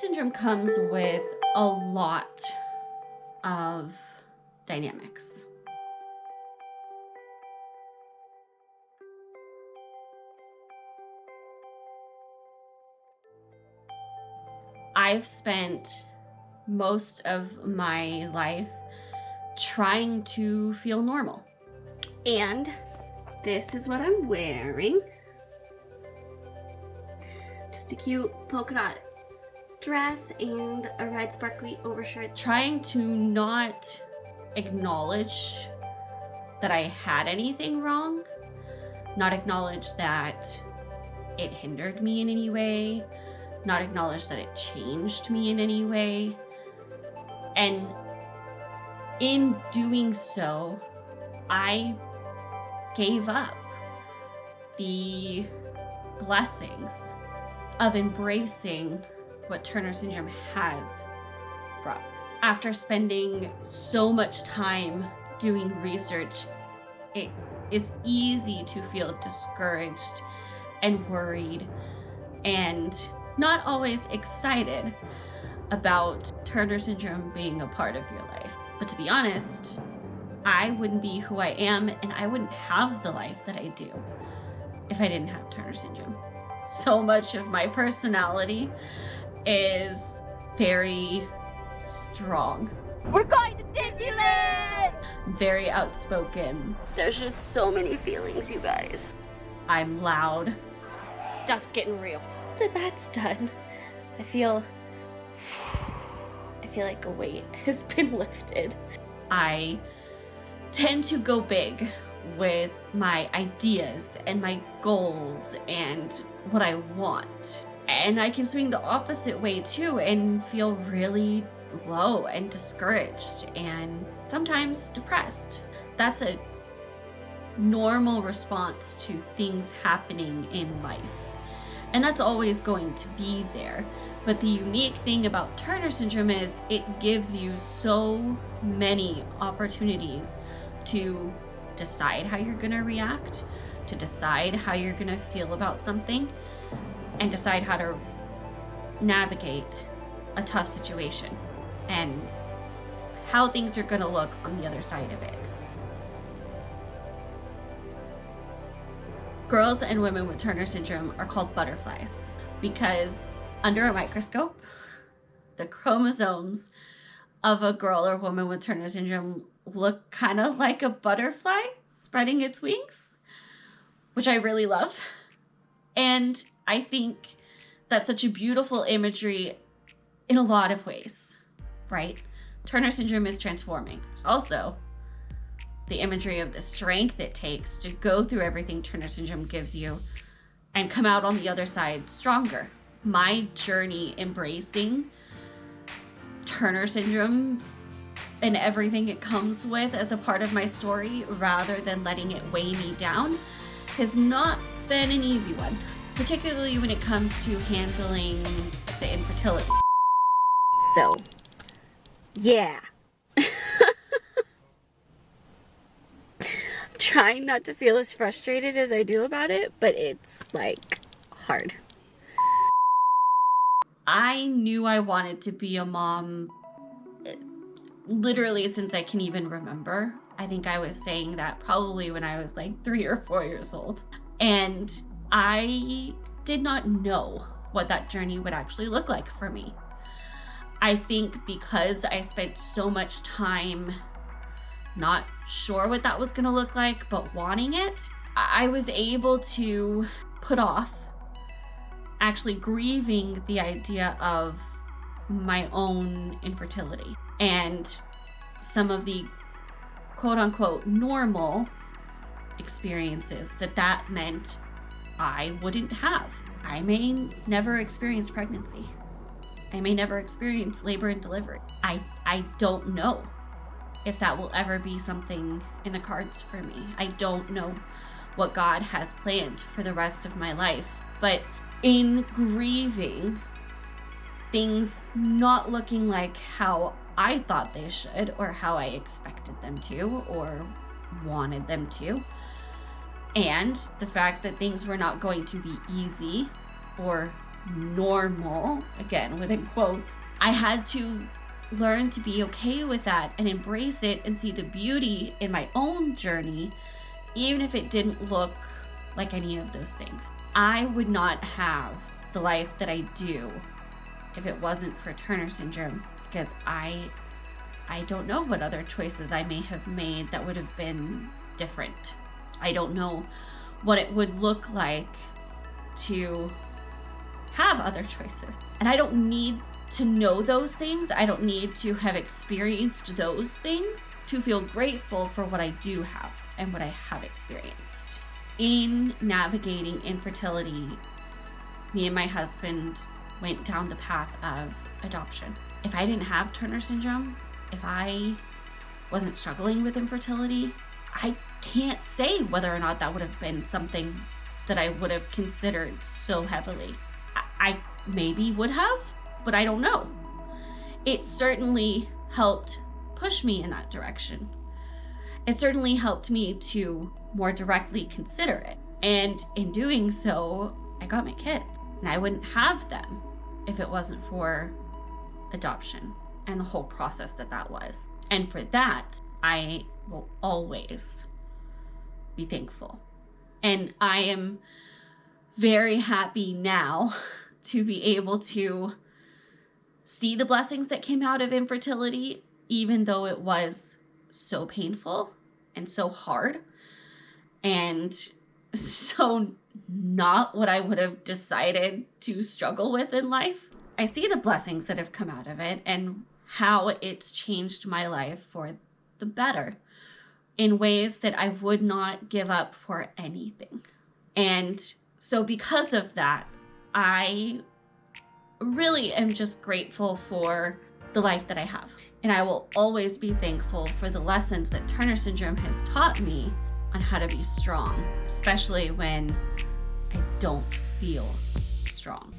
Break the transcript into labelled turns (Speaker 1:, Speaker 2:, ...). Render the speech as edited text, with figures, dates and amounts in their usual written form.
Speaker 1: syndrome comes with a lot of dynamics. I've spent most of my life trying to feel normal. And this is what I'm wearing. Just a cute polka dot dress and a red sparkly overshirt. Trying to not acknowledge that I had anything wrong, not acknowledge that it hindered me in any way, not acknowledge that it changed me in any way. And in doing so, I gave up the blessings of embracing what Turner syndrome has brought. After spending so much time doing research, it is easy to feel discouraged and worried and not always excited about Turner syndrome being a part of your life. But to be honest, I wouldn't be who I am and I wouldn't have the life that I do if I didn't have Turner syndrome. So much of my personality is very strong.
Speaker 2: We're going to Disneyland!
Speaker 1: Very outspoken.
Speaker 2: There's just so many feelings, you guys.
Speaker 1: I'm loud.
Speaker 2: Stuff's getting real. That's done. I feel like a weight has been lifted.
Speaker 1: I tend to go big with my ideas and my goals and what I want. And I can swing the opposite way too and feel really low and discouraged and sometimes depressed. That's a normal response to things happening in life. And that's always going to be there. But the unique thing about Turner syndrome is it gives you so many opportunities to decide how you're going to react, to decide how you're going to feel about something, and decide how to navigate a tough situation and how things are going to look on the other side of it. Girls and women with Turner syndrome are called butterflies because under a microscope, the chromosomes of a girl or woman with Turner syndrome look kind of like a butterfly spreading its wings, which I really love. And I think that's such a beautiful imagery in a lot of ways, right? Turner syndrome is transforming. There's also the imagery of the strength it takes to go through everything Turner syndrome gives you and come out on the other side stronger. My journey embracing Turner syndrome and everything it comes with as a part of my story, rather than letting it weigh me down, has not been an easy one, particularly when it comes to handling the infertility.
Speaker 2: So, yeah. Trying not to feel as frustrated as I do about it, but it's like hard.
Speaker 1: I knew I wanted to be a mom literally since I can even remember. I think I was saying that probably when I was like 3 or 4 years old. And I did not know what that journey would actually look like for me. I think because I spent so much time not sure what that was going to look like, but wanting it, I was able to put off actually grieving the idea of my own infertility and some of the quote unquote normal experiences that meant I wouldn't have. I may never experience pregnancy. I may never experience labor and delivery. I don't know if that will ever be something in the cards for me. I don't know what God has planned for the rest of my life. But in grieving things not looking like how I thought they should, or how I expected them to, or wanted them to, and the fact that things were not going to be easy or normal, again within quotes, I had to learn to be okay with that and embrace it and see the beauty in my own journey, even if it didn't look like any of those things. I would not have the life that I do if it wasn't for Turner syndrome, because I don't know what other choices I may have made that would have been different. I don't know what it would look like to have other choices. And I don't need to know those things. I don't need to have experienced those things to feel grateful for what I do have and what I have experienced. In navigating infertility, me and my husband went down the path of adoption. If I didn't have Turner syndrome, if I wasn't struggling with infertility, I can't say whether or not that would have been something that I would have considered so heavily. I maybe would have, but I don't know. It certainly helped push me in that direction. It certainly helped me to more directly consider it. And in doing so, I got my kids. And I wouldn't have them if it wasn't for adoption and the whole process that was. And for that, I will always be thankful. And I am very happy now to be able to see the blessings that came out of infertility, even though it was so painful and so hard and so not what I would have decided to struggle with in life. I see the blessings that have come out of it and how it's changed my life for the better in ways that I would not give up for anything. And so because of that, I really am just grateful for the life that I have. And I will always be thankful for the lessons that Turner syndrome has taught me on how to be strong, especially when I don't feel strong.